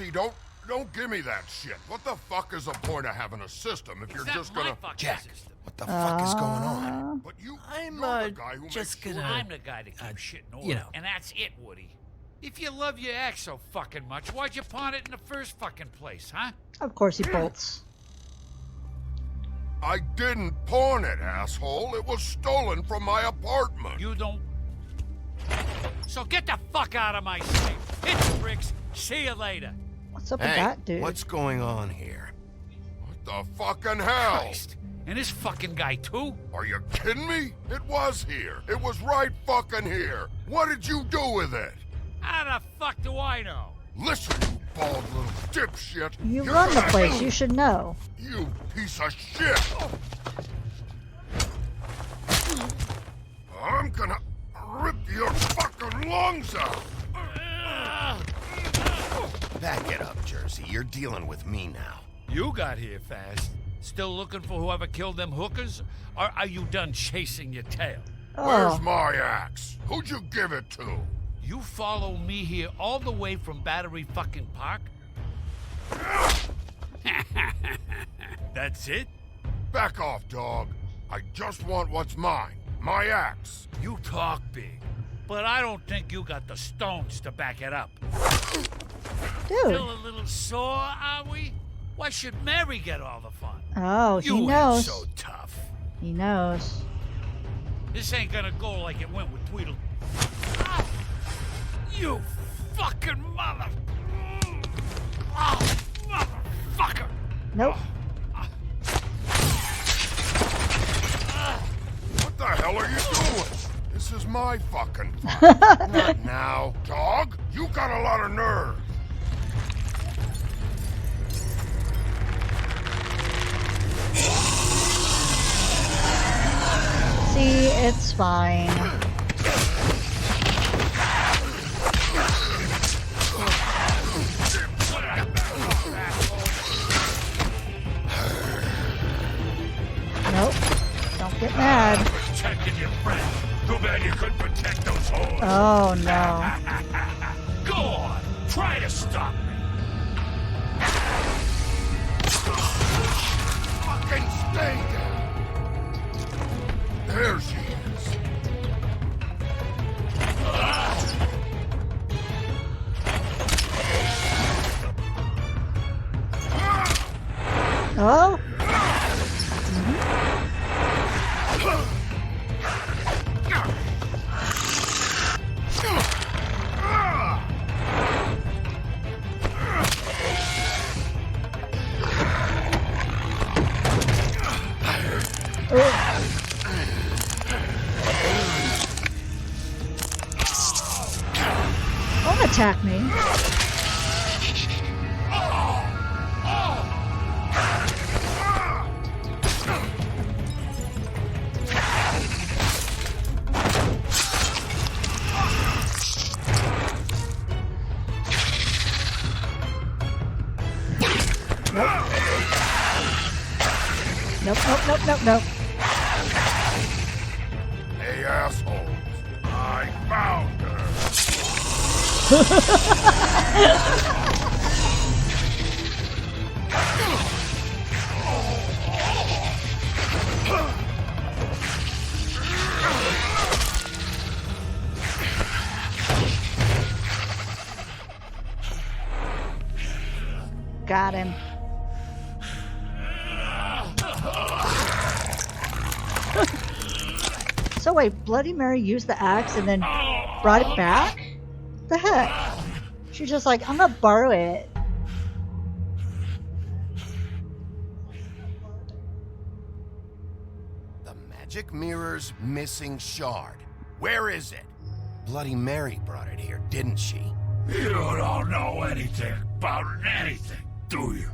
Jersey, don't give me that shit. What the fuck is the point of having a system if you're just gonna... Jack, what the fuck is going on? But you're I'm the guy who just makes gonna. sure... I'm the guy that keeps shit in order. you know. And that's it, Woody. If you love your ex so fucking much, why'd you pawn it in the first fucking place, huh? Of course he bolts. I didn't pawn it, asshole. It was stolen from my apartment. You don't... So get the fuck out of my sight. Hit the bricks. See you later. What's up with Hey, that dude? what's going on here? What the fucking hell? Christ. And this fucking guy, too? Are you kidding me? It was here. It was right fucking here. What did you do with it? How the fuck do I know? Listen, you bald little dipshit. You You're run the gonna- place, you should know. You piece of shit. I'm gonna rip your fucking lungs out. Back it up, Jersey. You're dealing with me now. You got here fast. Still looking for whoever killed them hookers? Or are you done chasing your tail? Where's Oh, my axe? Who'd you give it to? You follow me here all the way from Battery fucking Park? That's it? Back off, dog. I just want what's mine. My axe. You talk big, but I don't think you got the stones to back it up. dude. Still a little sore, are we? Why should Mary get all the fun? Oh, he You ain't knows. so tough. He knows. This ain't gonna go like it went with Tweedle. Ah! You fucking mother! Oh, motherfucker! Nope. What the hell are you doing? This is my fucking fight. Not now. Dog, you got a lot of nerve. See, it's fine. Nope. Don't get mad. Protecting your friend. Too bad you couldn't protect those hoes. Oh no. Go on. Try to stop me. Fucking stay down. There she is. Oh? Don't attack me. Nope, nope, nope, nope, nope. Hey, assholes. I found her. Got him. So wait, Bloody Mary used the axe and then brought it back? The heck? She's just like, I'm gonna borrow it. The magic mirror's missing shard. Where is it? Bloody Mary brought it here, didn't she? You don't know anything about anything, do you?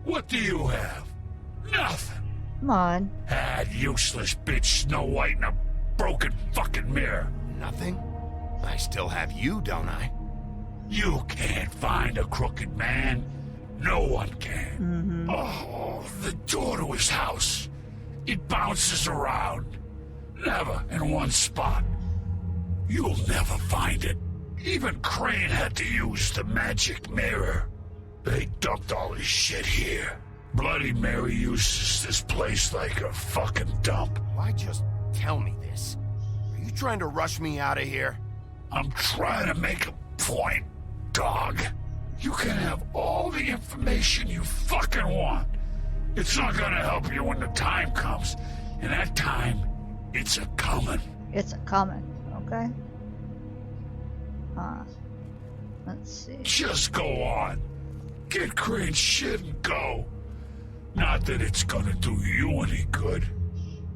What do you have? Nothing. Come on. That useless bitch Snow White in a broken fucking mirror. Nothing? I still have you, don't I? You can't find a crooked man. No one can. Mm-hmm. Oh, the door to his house. It bounces around. Never in one spot. You'll never find it. Even Crane had to use the magic mirror. They dumped all his shit here. Bloody Mary uses this place like a fucking dump. Why just tell me this? Are you trying to rush me out of here? I'm trying to make a point, dog. You can have all the information you fucking want. It's not gonna help you when the time comes. And that time, it's a coming. It's a coming, okay? Let's see. Just go on. Get Crane's shit and go. Not that it's gonna do you any good.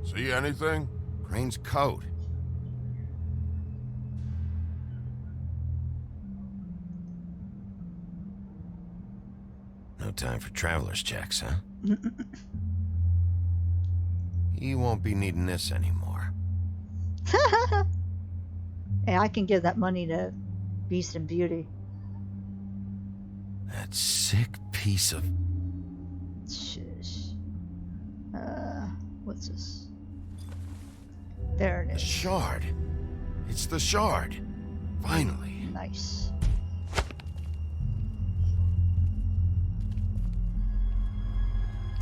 See anything? Crane's coat. No time for traveler's checks, huh? You won't be needing this anymore. Hey, I can give that money to Beast and Beauty. That sick piece of... Shush. What's this? There it The is. shard. It's the shard. Finally. Nice.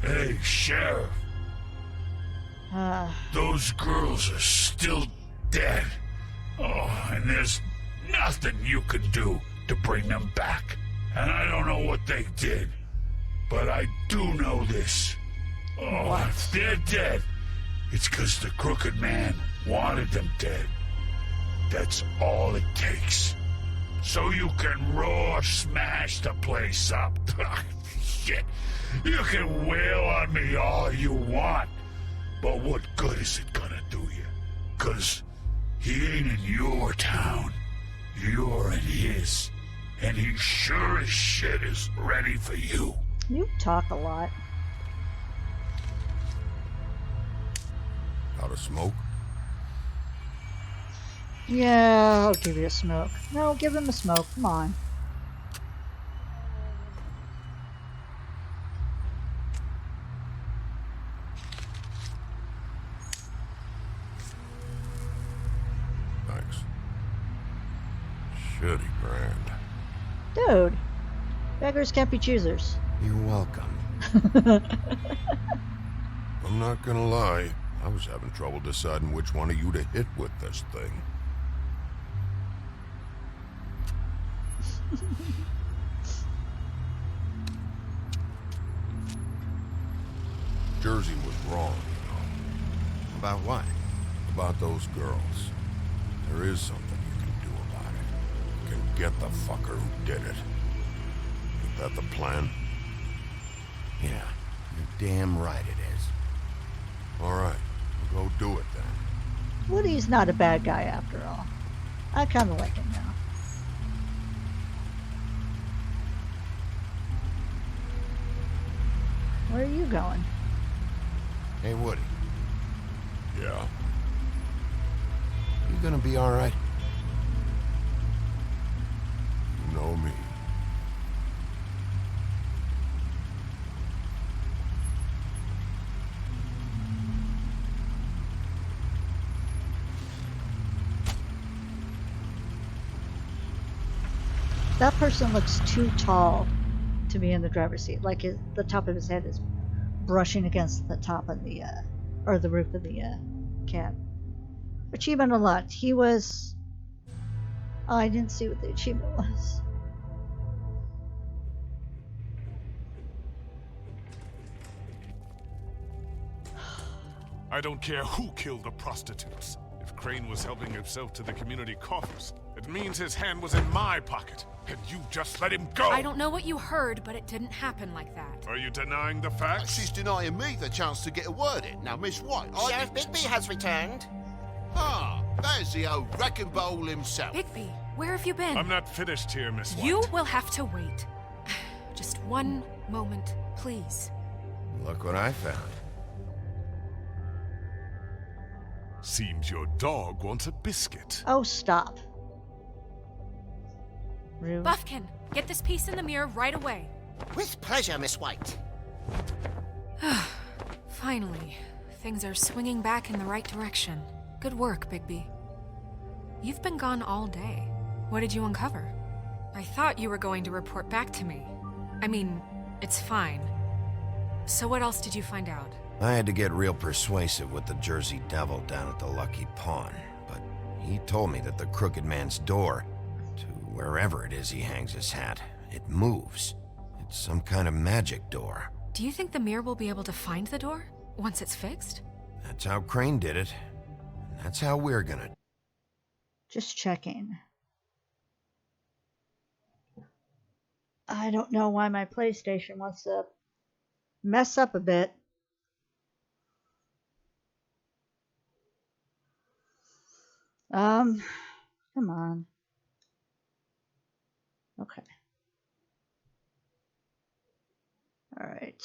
Hey, Sheriff. Those girls are still dead. Oh, and there's nothing you can do to bring them back. And I don't know what they did, but I do know this. Oh, What? if they're dead, it's 'cause the crooked man wanted them dead. That's all it takes. So you can raw smash the place up. Shit. You can wail on me all you want, but what good is it gonna do you? 'Cause he ain't in your town. You're in his. And he sure as shit is ready for you. You talk a lot. Got a smoke? Yeah, I'll give you a smoke. No, give him a smoke. Come on. Thanks. Shitty brand. Dude, beggars can't be choosers. You're welcome. I'm not gonna lie. I was having trouble deciding which one of you to hit with this thing. Jersey was wrong, you know. About what? About those girls. There is something you can do about it. You can get the fucker who did it. Is that the plan? Yeah, you're damn right it is. All right, we'll go do it then. Woody's not a bad guy after all. I kind of like him now. Where are you going? Hey, Woody, Yeah. you gonna be all right? You know me. That person looks too tall to be in the driver's seat. Like the top of his head is brushing against the top of the, or the roof of the cab. Achievement unlocked. He was... Oh, I didn't see what the achievement was. I don't care who killed the prostitutes. If Crane was helping himself to the community coffers, it means his hand was in my pocket, and you just let him go! I don't know what you heard, but it didn't happen like that. Are you denying the facts? She's denying me the chance to get a word in. Now, Miss White, Sheriff Bigby has returned. Ah, there's the old wrecking bowl himself. Bigby, where have you been? I'm not finished here, Miss White. You will have to wait. Just one moment, please. Look what I found. Seems your dog wants a biscuit. Oh, stop. Rude. Buffkin, get this piece in the mirror right away. With pleasure, Miss White. Finally, things are swinging back in the right direction. Good work, Bigby. You've been gone all day. What did you uncover? I thought you were going to report back to me. I mean, it's fine. So what else did you find out? I had to get real persuasive with the Jersey Devil down at the Lucky Pawn, but he told me that the Crooked Man's door, to wherever it is he hangs his hat, it moves. It's some kind of magic door. Do you think the mirror will be able to find the door once it's fixed? That's how Crane did it. And that's how we're gonna. Just checking. I don't know why my PlayStation wants to mess up a bit. Come on. Okay. All right.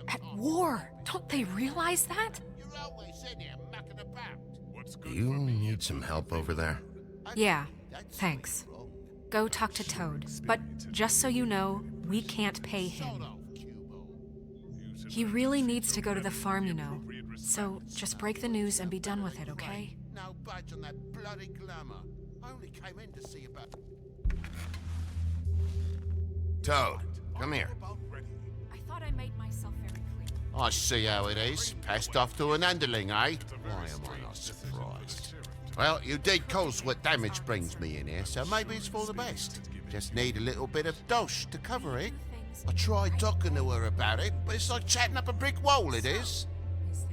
At war! Don't they realize that? You're always in here mucking about. What's Do good you for me? need some help over there? Yeah, thanks. Go talk to Toad. But just so you know, we can't pay him. He really needs to go to the farm, you know. So just break the news and be done with it, okay? No budge on that bloody glamour. I only came in to see about. Toad, come here. I thought I made myself very clear. I see how it is. Passed off to an underling, eh? Why am I not surprised? Well, you did cause what damage brings me in here, so maybe it's for the best. Just need a little bit of dosh to cover it. I tried talking to her about it, but it's like chatting up a brick wall, it is.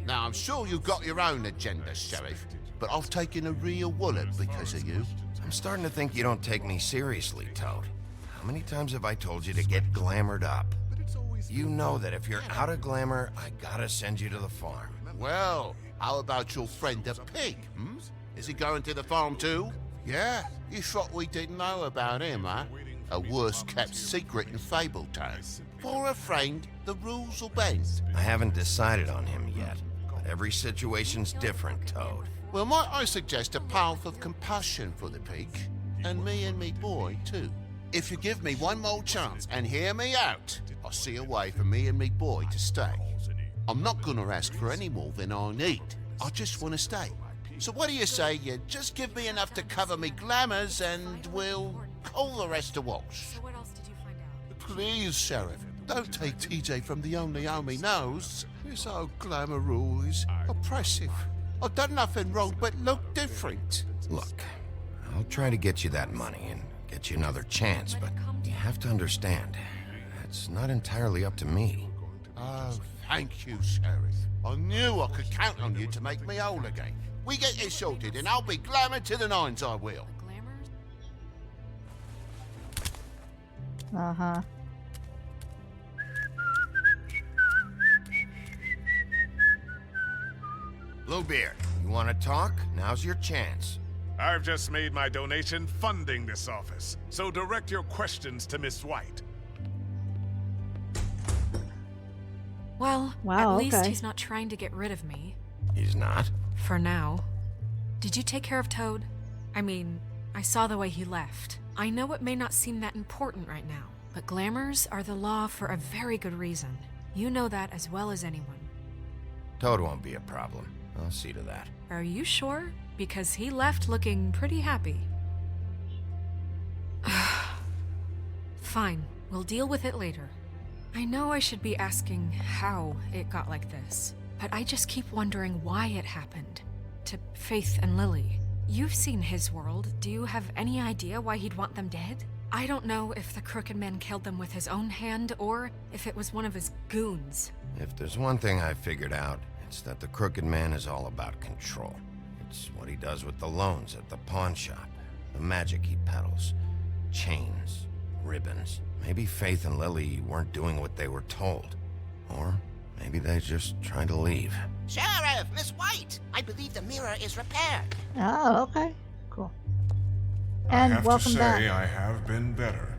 Now, I'm sure you've got your own agenda, Sheriff, but I've taken a real wallet because of you. I'm starting to think you don't take me seriously, Toad. How many times have I told you to get glamored up? You know that if you're out of glamour, I gotta send you to the farm. Well, how about your friend the pig, hmm? Is he going to the farm too? Yeah? You thought we didn't know about him, huh? A worst-kept secret in Fabletown. For a friend, the rules will bend. I haven't decided on him yet, but every situation's different, Toad. Well, might I suggest a path of compassion for the pig? And me boy, too. If you give me one more chance and hear me out, I'll see a way for me and me boy to stay. I'm not gonna ask for any more than I need. I just want to stay. So what do you say you just give me enough to cover me glamours and we'll call the rest a wash? So what else did you find out? Please, Sheriff, don't take TJ from the only home he knows. This old glamour rule is oppressive. I've done nothing wrong but look different. Look, I'll try to get you that money and get you another chance, but you have to understand, that's not entirely up to me. Oh, thank you, Sheriff. I knew I could count on you to make me whole again. We get it sorted and I'll be glamour to the nines, I will. Glamours? Uh-huh. Bluebeard, you want to talk? Now's your chance. I've just made my donation funding this office, so direct your questions to Miss White. Well, Wow, at least okay. he's not trying to get rid of me. He's not? For now. Did you take care of Toad? I mean, I saw the way he left. I know it may not seem that important right now, but glamours are the law for a very good reason. You know that as well as anyone. Toad won't be a problem. I'll see to that. Are you sure? Because he left looking pretty happy. Fine, we'll deal with it later. I know I should be asking how it got like this, but I just keep wondering why it happened. To Faith and Lily. You've seen his world. Do you have any idea why he'd want them dead? I don't know if the Crooked Man killed them with his own hand or if it was one of his goons. If there's one thing I figured out, it's that the Crooked Man is all about control. It's what he does with the loans at the pawn shop, the magic he peddles, chains, ribbons. Maybe Faith and Lily weren't doing what they were told. Or maybe they're just trying to leave. Sheriff, Miss White, I believe the mirror is repaired. Oh, okay. Cool. I And have to welcome say back. I have been better.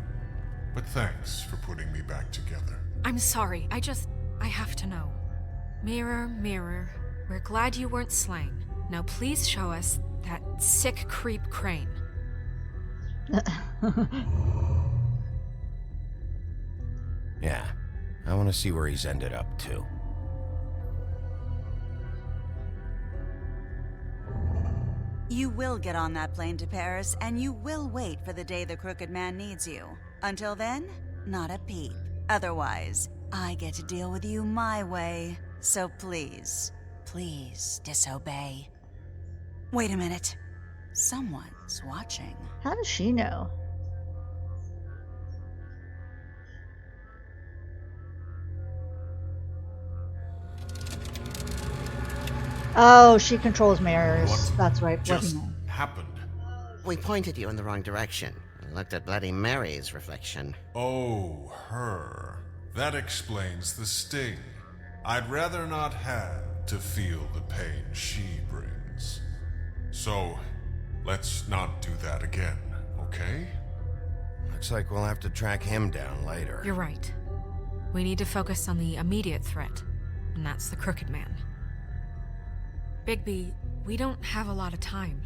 But thanks for putting me back together. I'm sorry, I have to know. Mirror, mirror, we're glad you weren't slain. Now please show us that sick creep Crane. Yeah, I want to see where he's ended up, too. You will get on that plane to Paris, and you will wait for the day the Crooked Man needs you. Until then, not a peep. Otherwise, I get to deal with you my way. So please, please disobey. Wait a minute. Someone's watching. How does she know? Oh, she controls mirrors. What That's right. just Bloody Mary. happened? We pointed you in the wrong direction. And looked at Bloody Mary's reflection. Oh, her. That explains the sting. I'd rather not have to feel the pain she brings. So, let's not do that again, okay? Looks like we'll have to track him down later. You're right. We need to focus on the immediate threat, and that's the Crooked Man. Bigby, we don't have a lot of time.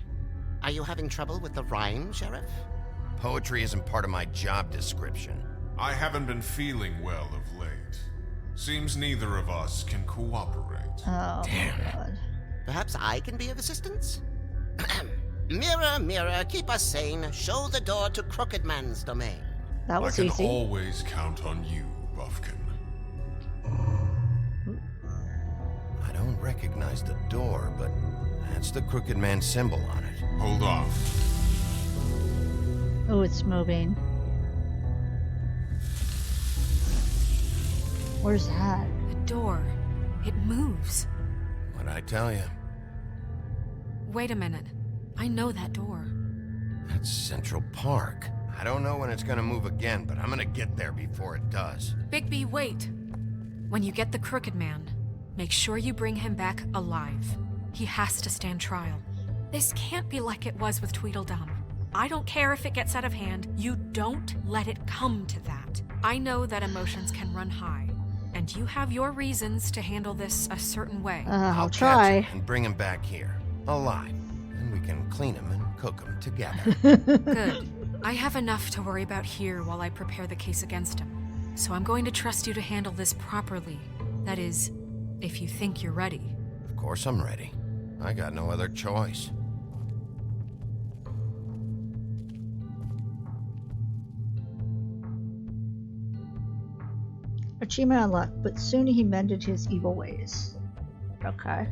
Are you having trouble with the rhyme, Sheriff? Poetry isn't part of my job description. I haven't been feeling well of late. Seems neither of us can cooperate. Oh, Damn. God. Perhaps I can be of assistance? Mirror, mirror, keep us sane. Show the door to Crooked Man's domain. That I was can easy. always count on you, Buffkin. I don't recognize the door, but that's the Crooked Man symbol on it. Hold on. Oh, it's moving. Where's that? The door. It moves. What'd I tell you? Wait a minute. I know that door. That's Central Park. I don't know when it's gonna move again, but I'm gonna get there before it does. Bigby, wait. When you get the Crooked Man, make sure you bring him back alive. He has to stand trial. This can't be like it was with Tweedledum. I don't care if it gets out of hand. You don't let it come to that. I know that emotions can run high, and you have your reasons to handle this a certain way. I'll catch try. him and bring him back here, alive. And we can clean him and cook him together. Good. I have enough to worry about here while I prepare the case against him. So I'm going to trust you to handle this properly. That is, if you think you're ready. Of course I'm ready. I got no other choice. Achievement unlocked, but soon he mended his evil ways. Okay.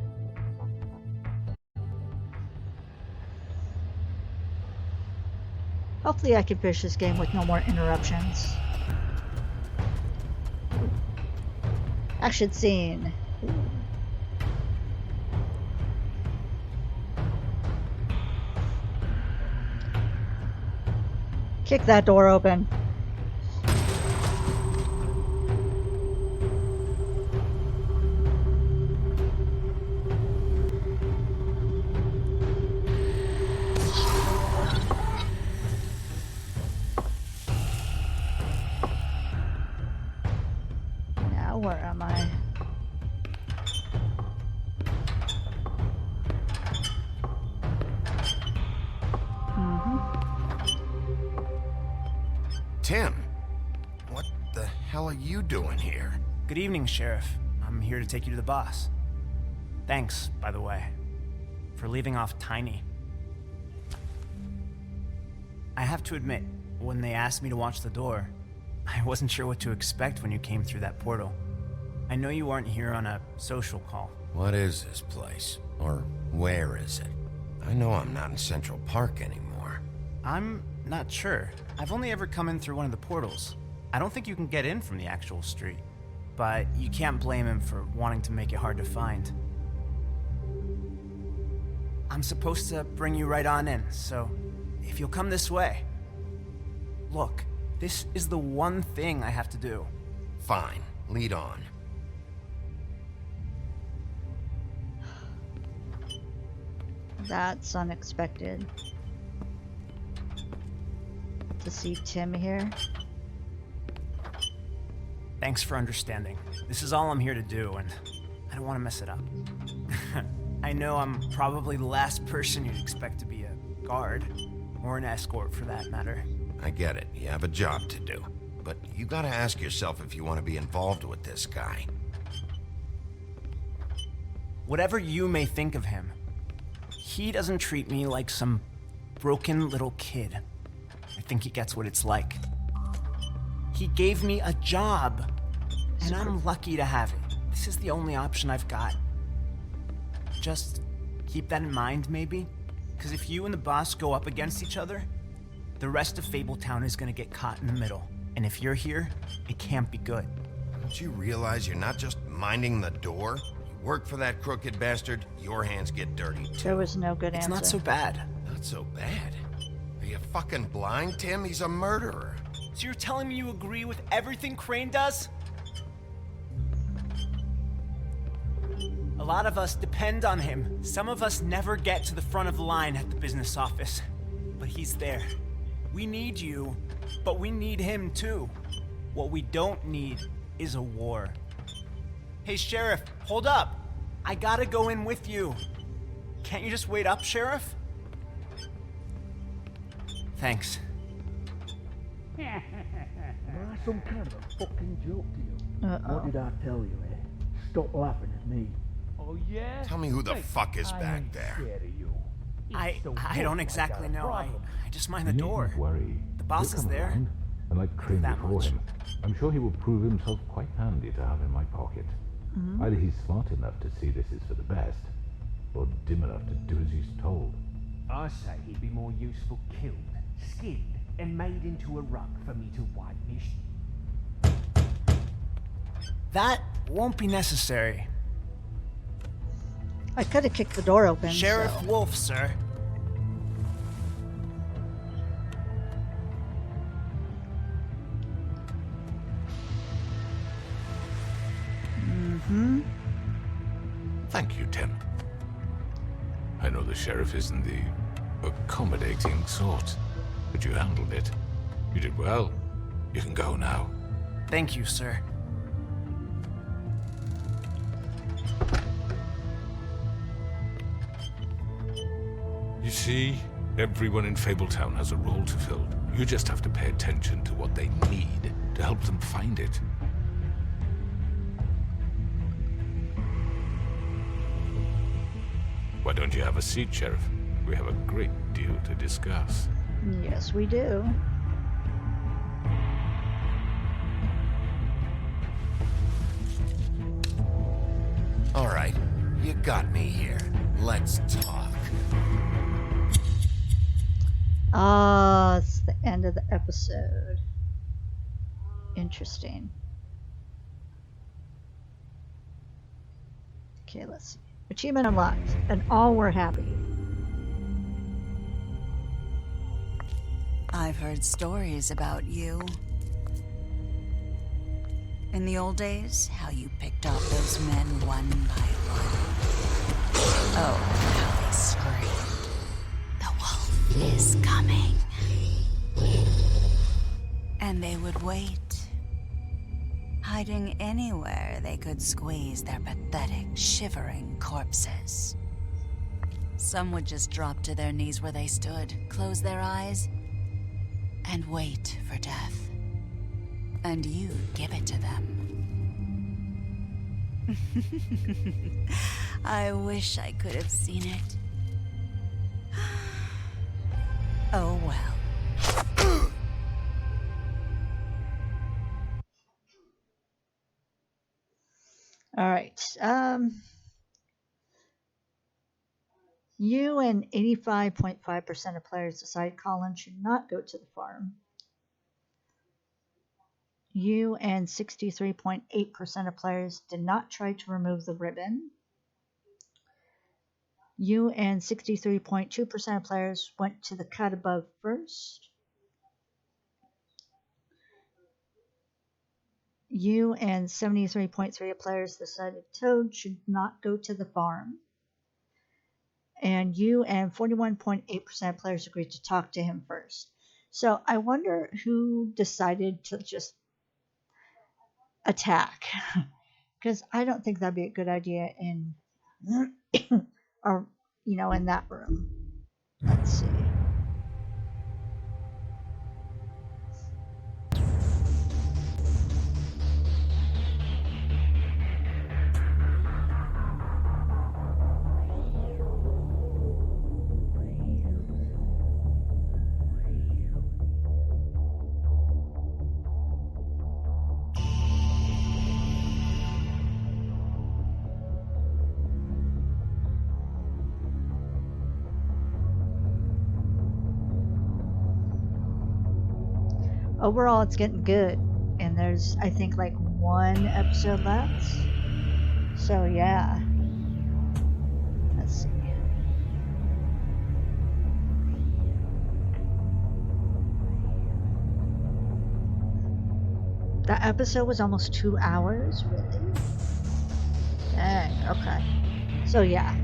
Hopefully I can finish this game with no more interruptions. Action scene. Kick that door open. Now where am I? Tim, what the hell are you doing here? Good evening, Sheriff. I'm here to take you to the boss. Thanks, by the way, for leaving off Tiny. I have to admit, when they asked me to watch the door, I wasn't sure what to expect when you came through that portal. I know you aren't here on a social call. What is this place? Or where is it? I know I'm not in Central Park anymore. I'm not sure. I've only ever come in through one of the portals. I don't think you can get in from the actual street. But you can't blame him for wanting to make it hard to find. I'm supposed to bring you right on in, so if you'll come this way. Look, this is the one thing I have to do. Fine, lead on. That's unexpected. To see Tim here. Thanks for understanding. This is all I'm here to do, and I don't want to mess it up. I know I'm probably the last person you'd expect to be a guard, or an escort for that matter. I get it. You have a job to do. but you gotta ask yourself if you want to be involved with this guy. Whatever you may think of him, he doesn't treat me like some broken little kid. I think he gets what it's like. He gave me a job, and I'm lucky to have it. This is the only option I've got. Just keep that in mind, maybe? Because if you and the boss go up against each other, the rest of Fabletown is gonna get caught in the middle. And if you're here, it can't be good. Don't you realize you're not just minding the door? You work for that crooked bastard, your hands get dirty too. There was no good It's answer. not so bad. Not so bad. Are you fucking blind, Tim? He's a murderer. So you're telling me you agree with everything Crane does? A lot of us depend on him. Some of us never get to the front of the line at the business office. But he's there. We need you, but we need him too. What we don't need is a war. Hey, Sheriff, hold up. I gotta go in with you. Can't you just wait up, Sheriff? Thanks. Am I some kind of a fucking joke to you? What did I tell you, eh? Stop laughing at me. Oh, yeah? Tell me who the fuck is I back ain't there. scared of you. I don't exactly know. I just mind the You door. needn't worry. The boss He'll is come there. around, and like Crane That before much. him, I'm sure he will prove himself quite handy to have in my pocket. Either he's smart enough to see this is for the best, or dim enough to do as he's told. I say he'd be more useful killed, skinned, and made into a rug for me to wipe me. That won't be necessary. I could have kicked the door open. Sheriff so. Wolf, sir. Thank you, Tim. I know the sheriff isn't the accommodating sort, but you handled it. You did well. You can go now. Thank you, sir. You see, everyone in Fabletown has a role to fill. You just have to pay attention to what they need to help them find it. Why don't you have a seat, Sheriff? We have a great deal to discuss. Yes, we do. All right, you got me here. Let's talk. Ah, it's the end of the episode. Interesting. Okay, let's see. Achievement unlocked, and all were happy. I've heard stories about you. In the old days, how you picked off those men one by one. Oh, how they screamed. The wolf is coming. And they would wait, hiding anywhere they could squeeze their pathetic, shivering corpses. Some would just drop to their knees where they stood, close their eyes, and wait for death. And you'd give it to them. I wish I could have seen it. Oh well. All right. You and 85.5% of players decide Colin should not go to the farm. You and 63.8% of players did not try to remove the ribbon. You and 63.2% of players went to the cut above first. You and 73.3% of players decided Toad should not go to the farm. And you and 41.8% of players agreed to talk to him first. So I wonder who decided to just attack. Because I don't think that'd be a good idea in, or, in that room. Let's see. overall it's getting good. And there's, I think, like 1 episode left. So yeah. Let's see. That episode was almost 2 hours, really? Dang, okay. So yeah.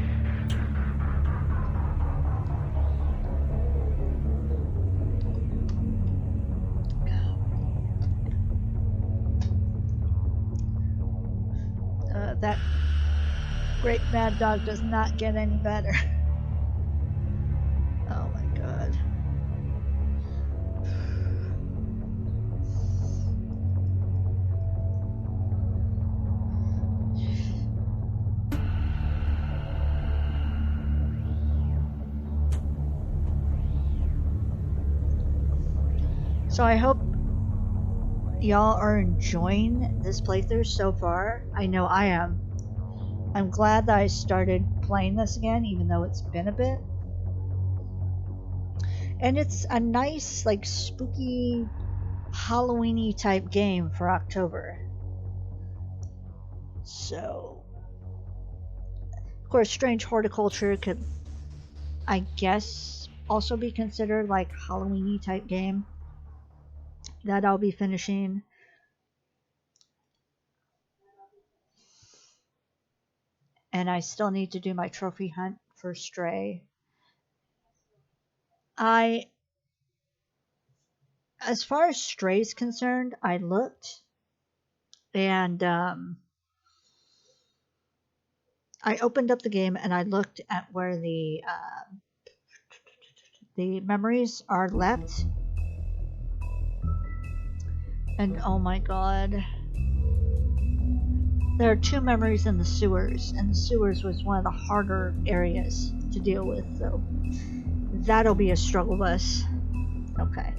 That great mad dog does not get any better. Oh my god. So I hope y'all are enjoying this playthrough so far. I know I am. I'm glad that I started playing this again, even though it's been a bit. And it's a nice, like, spooky, Halloween-y type game for October. So, of course, Strange Horticulture could, I guess, also be considered like Halloween-y type game that I'll be finishing. And I still need to do my trophy hunt for Stray. As far as Stray is concerned, I looked, and I opened up the game and I looked at where the memories are left, and oh my god, there are 2 memories in the sewers, and the sewers was one of the harder areas to deal with, so that'll be a struggle bus. Okay,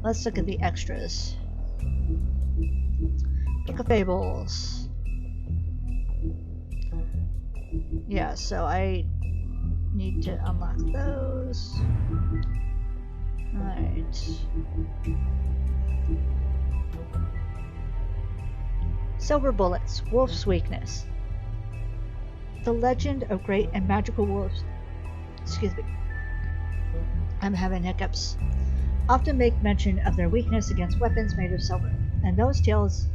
let's look at the extras. Book of Fables. Yeah, so I need to unlock those. Alright. Silver Bullets, Wolf's Weakness. The legend of great and magical wolves, excuse me, I'm having hiccups, often make mention of their weakness against weapons made of silver, and those tales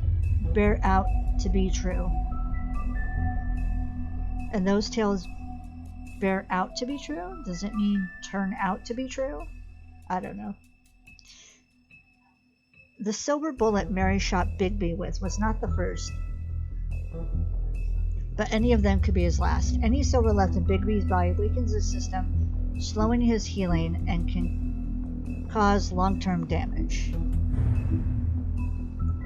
bear out to be true. And those tales bear out to be true? Does it mean turn out to be true? I don't know. The silver bullet Mary shot Bigby with was not the first, but any of them could be his last. Any silver left in Bigby's body weakens his system, slowing his healing, and can cause long-term damage.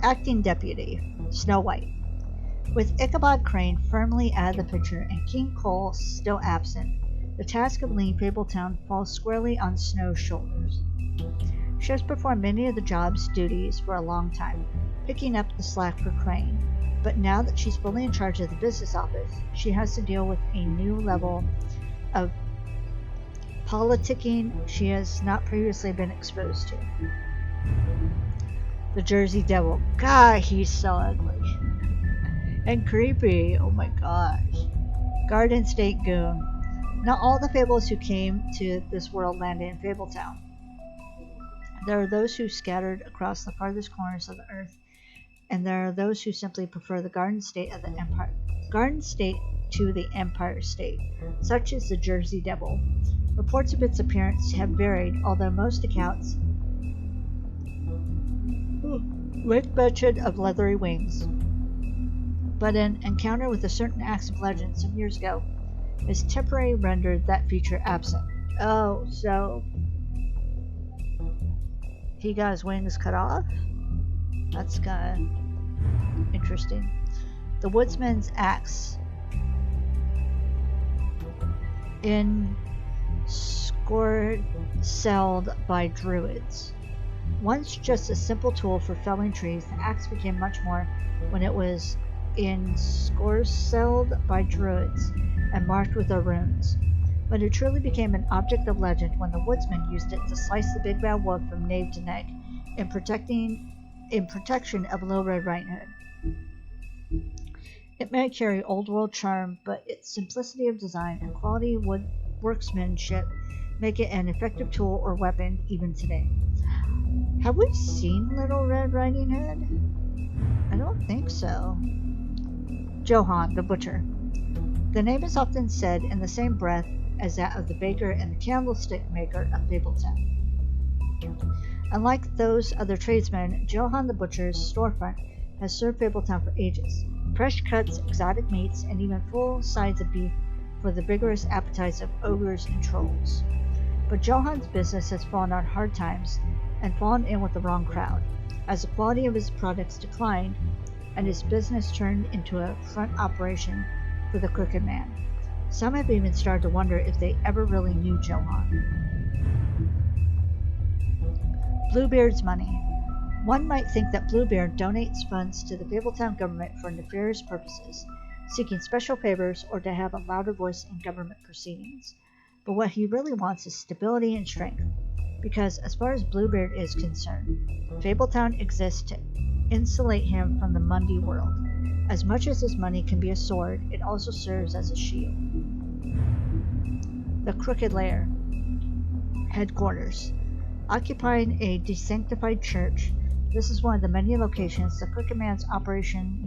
Acting Deputy, Snow White. With Ichabod Crane firmly out of the picture and King Cole still absent, the task of leading Fabletown falls squarely on Snow's shoulders. She has performed many of the job's duties for a long time, picking up the slack for Crane, but now that she's fully in charge of the business office, she has to deal with a new level of politicking she has not previously been exposed to. The Jersey Devil. God, he's so ugly. And creepy. Oh my gosh. Garden State Goon. Not all the fables who came to this world landed in Fabletown. There are those who scattered across the farthest corners of the earth, and there are those who simply prefer the Garden State of the Empire. Garden State to the Empire State. Such is the Jersey Devil. Reports of its appearance have varied, although most accounts make mention of leathery wings. But an encounter with a certain axe of legend some years ago has temporarily rendered that feature absent. Oh, so he got his wings cut off? That's kind of interesting. The Woodsman's Axe. Ensorcelled by druids. Once just a simple tool for felling trees, the axe became much more when it was ensorcelled by druids and marked with their runes. But it truly became an object of legend when the woodsman used it to slice the big bad wood from nave to neck in protection of Little Red Riding Hood. It may carry old world charm, but its simplicity of design and quality workmanship make it an effective tool or weapon even today. Have we seen Little Red Riding Hood? I don't think so. Johann, the butcher. The name is often said in the same breath as that of the baker and the candlestick maker of Fabletown. Unlike those other tradesmen, Johann the butcher's storefront has served Fabletown for ages. Fresh cuts, exotic meats, and even full sides of beef for the vigorous appetites of ogres and trolls. But Johann's business has fallen on hard times and fallen in with the wrong crowd, as the quality of his products declined and his business turned into a front operation for the Crooked Man. Some have even started to wonder if they ever really knew Johann. Bluebeard's money. One might think that Bluebeard donates funds to the Fabletown government for nefarious purposes, seeking special favors or to have a louder voice in government proceedings. But what he really wants is stability and strength, because as far as Bluebeard is concerned, Fabletown exists to insulate him from the Mundy world. As much as his money can be a sword, it also serves as a shield. The Crooked Lair. Headquarters. Occupying a desanctified church, this is one of the many locations the Crooked Man's operation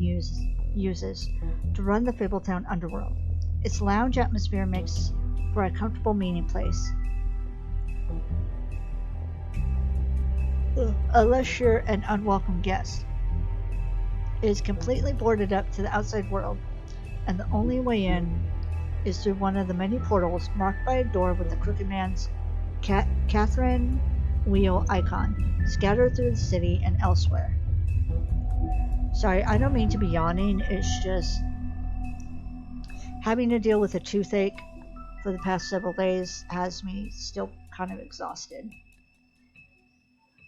uses to run the Fabletown underworld. Its lounge atmosphere makes for a comfortable meeting place. Unless you're an unwelcome guest. It is completely boarded up to the outside world, and the only way in is through one of the many portals marked by a door with the Crooked Man's Catherine wheel icon scattered through the city and elsewhere. Sorry, I don't mean to be yawning, it's just having to deal with a toothache for the past several days has me still kind of exhausted.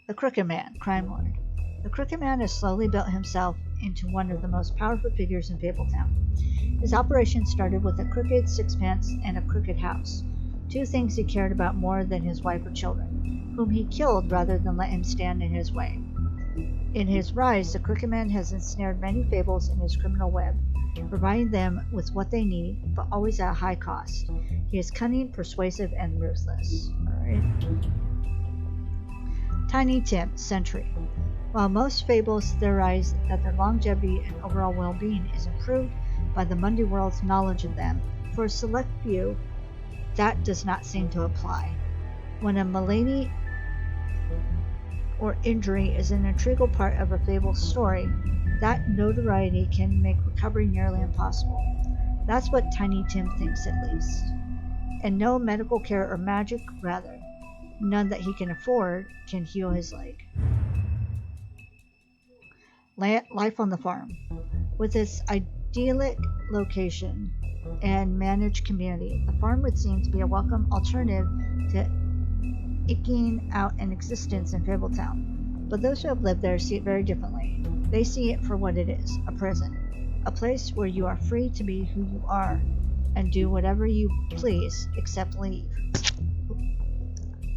The Crooked Man, Crime Lord. The Crooked Man has slowly built himself into one of the most powerful figures in Fabletown. His operation started with a crooked sixpence and a crooked house, two things he cared about more than his wife or children, whom he killed rather than let him stand in his way. In his rise, the Crooked Man has ensnared many fables in his criminal web, providing them with what they need, but always at a high cost. He is cunning, persuasive, and ruthless. Alright. Tiny Tim, Sentry. While most fables theorize that their longevity and overall well-being is improved by the Mundy world's knowledge of them, for a select few, that does not seem to apply. When a malady or injury is an integral part of a fable's story, that notoriety can make recovery nearly impossible. That's what Tiny Tim thinks, at least. And no medical care or magic, rather, none that he can afford, can heal his leg. Life on the farm. With its idyllic location and managed community, the farm would seem to be a welcome alternative to eking out an existence in Fabletown. But those who have lived there see it very differently. They see it for what it is, a prison. A place where you are free to be who you are and do whatever you please except leave.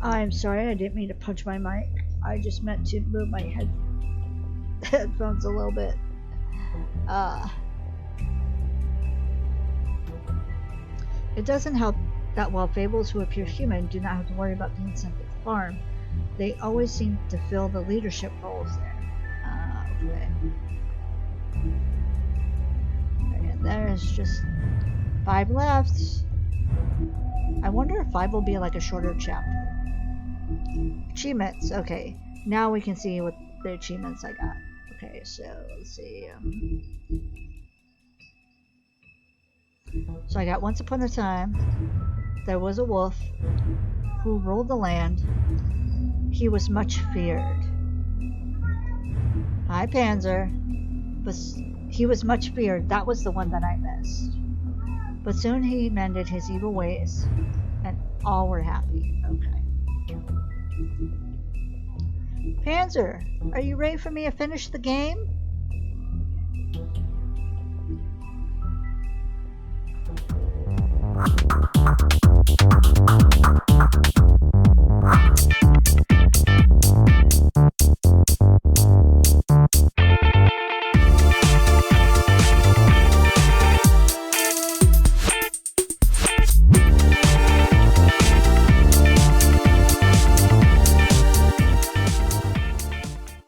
I'm sorry, I didn't mean to punch my mic. I just meant to move my headphones a little bit. It doesn't help that while fables who appear human do not have to worry about being sent to the farm, they always seem to fill the leadership roles there. Okay. And there's just 5 left. I wonder if 5 will be like a shorter chapter. Achievements. Okay, now we can see what the achievements I got. Okay, so let's see. So I got Once Upon a Time, there was a wolf who ruled the land. He was much feared. Hi, Panzer. But he was much feared. That was the one that I missed. But soon he mended his evil ways, and all were happy. Okay. Panzer, are you ready for me to finish the game?